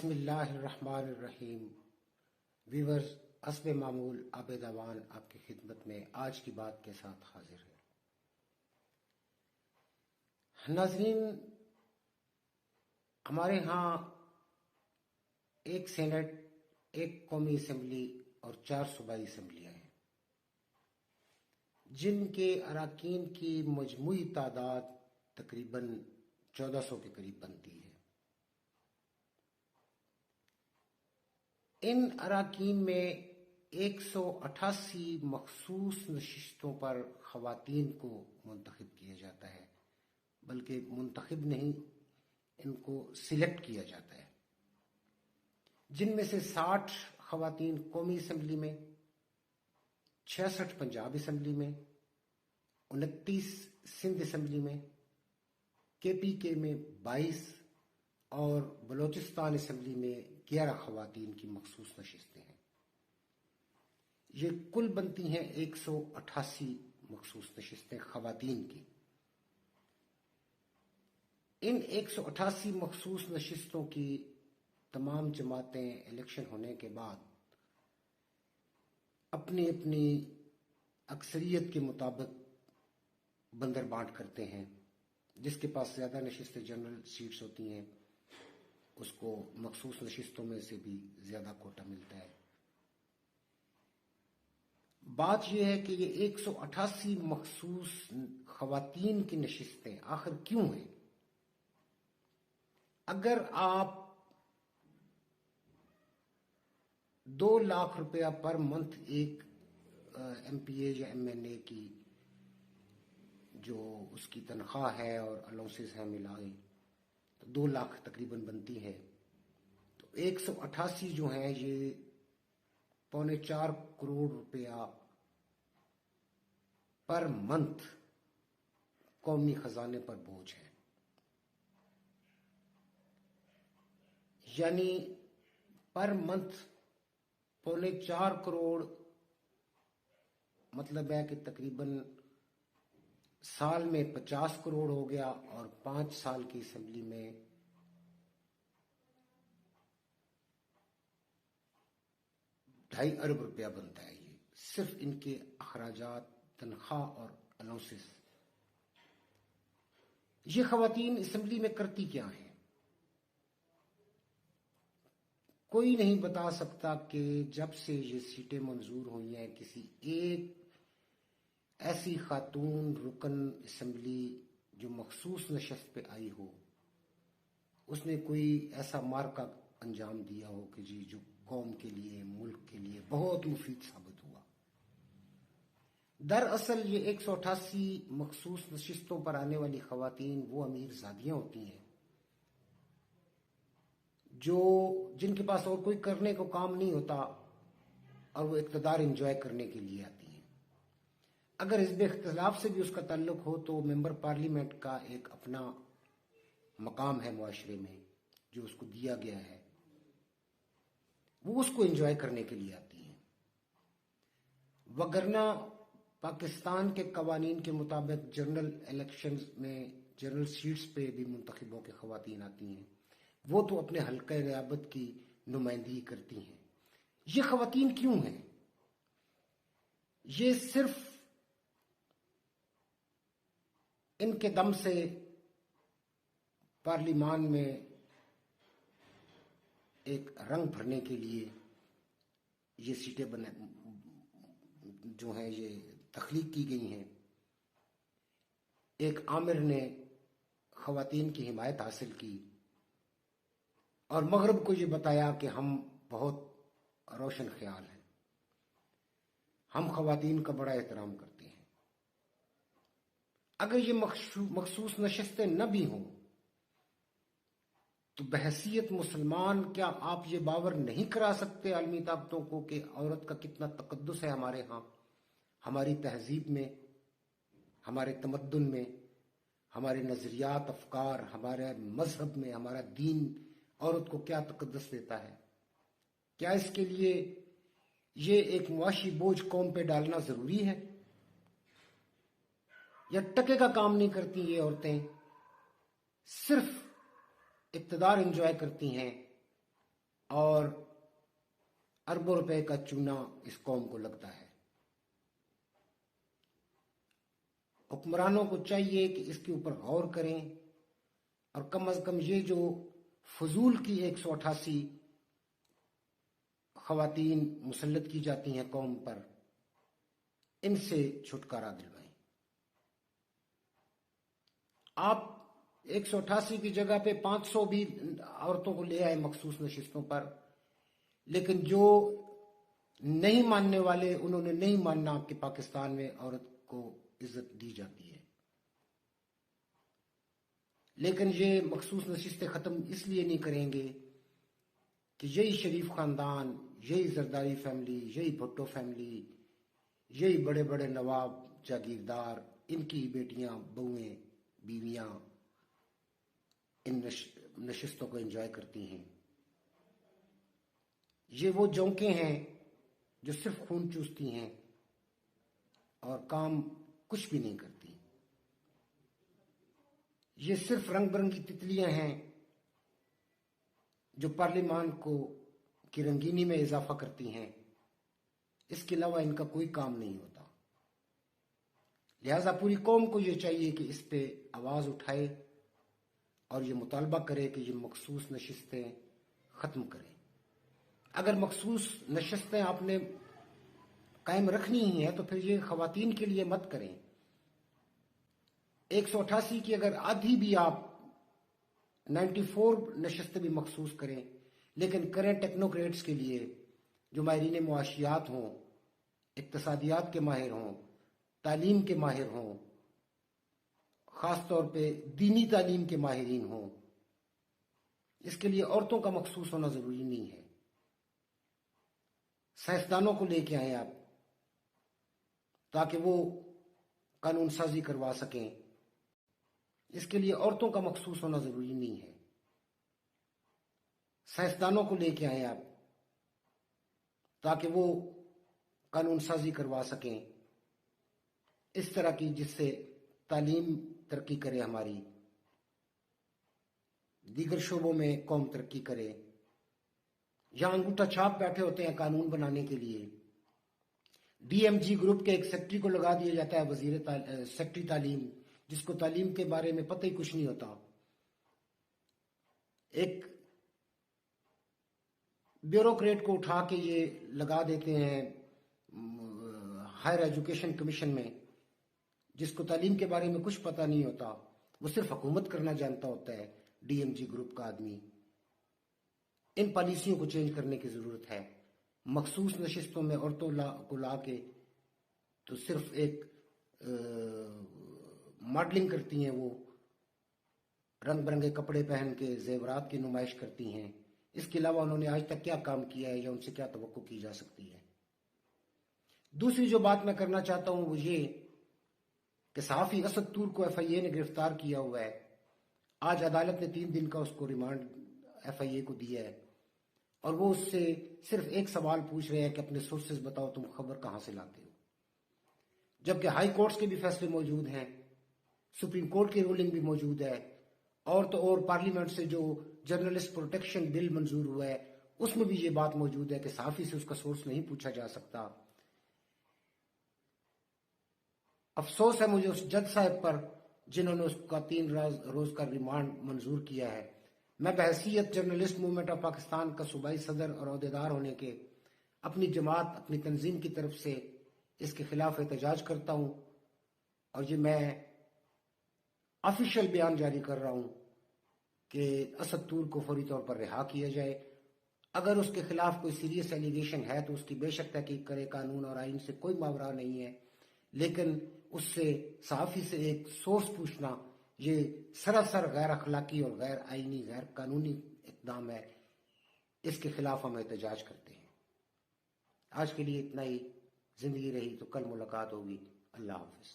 بسم اللہ الرحمن الرحیم۔ ویورز، حسب معمول عابد اوان آپ کی خدمت میں آج کی بات کے ساتھ حاضر ہے۔ ناظرین، ہمارے ہاں ایک سینٹ، ایک قومی اسمبلی اور 4 صوبائی اسمبلیاں ہیں، جن کے اراکین کی مجموعی تعداد تقریباً 1400 کے قریب بنتی ہے۔ ان اراکین میں 188 مخصوص نشستوں پر خواتین کو منتخب کیا جاتا ہے، بلکہ منتخب نہیں، ان کو سلیکٹ کیا جاتا ہے، جن میں سے 60 خواتین قومی اسمبلی میں، 66 پنجاب اسمبلی میں، 29 سندھ اسمبلی میں، KPK میں 22 اور بلوچستان اسمبلی میں 11 خواتین کی مخصوص نشستیں ہیں۔ یہ کل بنتی ہیں 188 مخصوص نشستیں خواتین کی۔ ان 188 مخصوص نشستوں کی تمام جماعتیں الیکشن ہونے کے بعد اپنی اپنی اکثریت کے مطابق بندر بانٹ کرتے ہیں۔ جس کے پاس زیادہ نشستیں جنرل سیٹس ہوتی ہیں اس کو مخصوص نشستوں میں سے بھی زیادہ کوٹا ملتا ہے۔ بات یہ ہے کہ یہ 188 مخصوص خواتین کی نشستیں آخر کیوں ہیں؟ اگر آپ 2 لاکھ روپیہ پر منتھ ایک MPA یا MNA کی جو اس کی تنخواہ ہے اور الاؤنسز ہیں ملائے تو 2 لاکھ تقریباً بنتی ہے، تو 188 جو ہیں یہ 3.25 کروڑ روپیہ پر منتھ قومی خزانے پر بوجھ ہے۔ یعنی پر منتھ 3.25 کروڑ مطلب ہے کہ تقریباً سال میں 50 کروڑ ہو گیا، اور 5 سال کی اسمبلی میں 2.5 ارب روپیہ بنتا ہے۔ یہ صرف ان کے اخراجات، تنخواہ اور الاؤنسز۔ یہ خواتین اسمبلی میں کرتی کیا ہیں؟ کوئی نہیں بتا سکتا کہ جب سے یہ سیٹیں منظور ہوئی ہیں کسی ایک ایسی خاتون رکن اسمبلی جو مخصوص نشست پہ آئی ہو، اس نے کوئی ایسا مارکا انجام دیا ہو کہ جو قوم کے لیے، ملک کے لیے بہت مفید ثابت ہوا۔ دراصل یہ 188 مخصوص نشستوں پر آنے والی خواتین وہ امیر زادیاں ہوتی ہیں جن کے پاس اور کوئی کرنے کو کام نہیں ہوتا اور وہ اقتدار انجوائے کرنے کے لیے آتی ہیں۔ اگر حزب اختلاف سے بھی اس کا تعلق ہو تو ممبر پارلیمنٹ کا ایک اپنا مقام ہے معاشرے میں جو اس کو دیا گیا ہے، وہ اس کو انجوائے کرنے کے لیے آتی ہیں۔ وگرنہ پاکستان کے قوانین کے مطابق جنرل الیکشنز میں جنرل سیٹس پہ بھی منتخب ہو کے خواتین آتی ہیں، وہ تو اپنے حلقہ ریاست کی نمائندگی کرتی ہیں۔ یہ خواتین کیوں ہیں؟ یہ صرف ان کے دم سے پارلیمان میں ایک رنگ بھرنے کے لیے یہ سیٹیں جو ہیں یہ تخلیق کی گئی ہیں۔ ایک آمر نے خواتین کی حمایت حاصل کی اور مغرب کو یہ بتایا کہ ہم بہت روشن خیال ہیں، ہم خواتین کا بڑا احترام کرتے ہیں۔ اگر یہ مخصوص نشستیں نہ بھی ہوں تو بحیثیت مسلمان کیا آپ یہ باور نہیں کرا سکتے عالمی طاقتوں کو کہ عورت کا کتنا تقدس ہے ہمارے ہاں، ہماری تہذیب میں، ہمارے تمدن میں، ہمارے نظریات، افکار، ہمارے مذہب میں، ہمارا دین عورت کو کیا تقدس دیتا ہے؟ کیا اس کے لیے یہ ایک معاشی بوجھ قوم پہ ڈالنا ضروری ہے؟ یا ٹکے کا کام نہیں کرتی یہ عورتیں، صرف اقتدار انجوائے کرتی ہیں اور اربوں روپے کا چونا اس قوم کو لگتا ہے۔ حکمرانوں کو چاہیے کہ اس کے اوپر غور کریں اور کم از کم یہ جو فضول کی 188 خواتین مسلط کی جاتی ہیں قوم پر، ان سے چھٹکارا دلوائیں۔ آپ 188 کی جگہ پہ 500 بھی عورتوں کو لے آئے مخصوص نشستوں پر، لیکن جو نہیں ماننے والے انہوں نے نہیں ماننا کہ پاکستان میں عورت کو عزت دی جاتی ہے۔ لیکن یہ مخصوص نشستیں ختم اس لیے نہیں کریں گے کہ یہی شریف خاندان، یہی زرداری فیملی، یہی بھٹو فیملی، یہی بڑے بڑے نواب جاگیردار، ان کی بیٹیاں، بہویں، بیویاں ان نشستوں کو انجوائے کرتی ہیں۔ یہ وہ جونکیں ہیں جو صرف خون چوستی ہیں اور کام کچھ بھی نہیں کرتی۔ یہ صرف رنگ برنگی تتلیاں ہیں جو پارلیمان کی رنگینی میں اضافہ کرتی ہیں، اس کے علاوہ ان کا کوئی کام نہیں ہوتا۔ لہذا پوری قوم کو یہ چاہیے کہ اس پہ آواز اٹھائے اور یہ مطالبہ کرے کہ یہ مخصوص نشستیں ختم کریں۔ اگر مخصوص نشستیں آپ نے قائم رکھنی ہی ہیں تو پھر یہ خواتین کے لیے مت کریں۔ 188 کی اگر آدھی بھی آپ 94 نشستیں بھی مخصوص کریں، لیکن کریں ٹیکنوکریٹس کے لیے جو ماہرین معاشیات ہوں، اقتصادیات کے ماہر ہوں، تعلیم کے ماہر ہوں، خاص طور پہ دینی تعلیم کے ماہرین ہوں۔ اس کے لیے عورتوں کا مخصوص ہونا ضروری نہیں ہے۔ سائنسدانوں کو لے کے آئیں آپ تاکہ وہ قانون سازی کروا سکیں۔ اس کے لیے عورتوں کا مخصوص ہونا ضروری نہیں ہے۔ سائنسدانوں کو لے کے آئیں آپ تاکہ وہ قانون سازی کروا سکیں اس طرح کی جس سے تعلیم ترقی کرے، ہماری دیگر شعبوں میں قوم ترقی کرے۔ یہاں انگوٹھا چھاپ بیٹھے ہوتے ہیں قانون بنانے کے لیے۔ ڈی ایم جی گروپ کے ایک سیکٹری کو لگا دیا جاتا ہے سیکٹری تعلیم، جس کو تعلیم کے بارے میں پتہ ہی کچھ نہیں ہوتا۔ ایک بیوروکریٹ کو اٹھا کے یہ لگا دیتے ہیں ہائر ایجوکیشن کمیشن میں، جس کو تعلیم کے بارے میں کچھ پتہ نہیں ہوتا، وہ صرف حکومت کرنا جانتا ہوتا ہے ڈی ایم جی گروپ کا آدمی۔ ان پالیسیوں کو چینج کرنے کی ضرورت ہے۔ مخصوص نشستوں میں عورتوں کو لا کے تو صرف ایک ماڈلنگ کرتی ہیں، وہ رنگ برنگے کپڑے پہن کے زیورات کی نمائش کرتی ہیں۔ اس کے علاوہ انہوں نے آج تک کیا کام کیا ہے یا ان سے کیا توقع کی جا سکتی ہے؟ دوسری جو بات میں کرنا چاہتا ہوں وہ یہ کہ صحافی اسد طور کو ایف آئی اے نے گرفتار کیا ہوا ہے۔ آج عدالت نے 3 دن کا اس کو ریمانڈ ایف آئی اے کو دیا ہے، اور وہ اس سے صرف ایک سوال پوچھ رہے ہیں کہ اپنے سورسز بتاؤ، تم خبر کہاں سے لاتے ہو؟ جبکہ ہائی کورٹس کے بھی فیصلے موجود ہیں، سپریم کورٹ کی رولنگ بھی موجود ہے، اور تو اور پارلیمنٹ سے جو جرنلسٹ پروٹیکشن بل منظور ہوا ہے اس میں بھی یہ بات موجود ہے کہ صحافی سے اس کا سورس نہیں پوچھا جا سکتا۔ افسوس ہے مجھے اس جج صاحب پر جنہوں نے اس کا 3 روز کا ریمانڈ منظور کیا ہے۔ میں بحیثیت جرنلسٹ موومنٹ آف پاکستان کا صوبائی صدر اور عہدیدار ہونے کے اپنی جماعت، اپنی تنظیم کی طرف سے اس کے خلاف احتجاج کرتا ہوں، اور یہ میں آفیشیل بیان جاری کر رہا ہوں کہ اسد طور کو فوری طور پر رہا کیا جائے۔ اگر اس کے خلاف کوئی سیریس ایلیگیشن ہے تو اس کی بے شک تحقیق کرے، قانون اور آئین سے کوئی ماورا نہیں ہے، لیکن اس سے صحافی سے ایک سورس پوچھنا یہ سراسر غیر اخلاقی اور غیر آئینی، غیر قانونی اقدام ہے۔ اس کے خلاف ہم احتجاج کرتے ہیں۔ آج کے لیے اتنا ہی۔ زندگی رہی تو کل ملاقات ہوگی۔ اللہ حافظ۔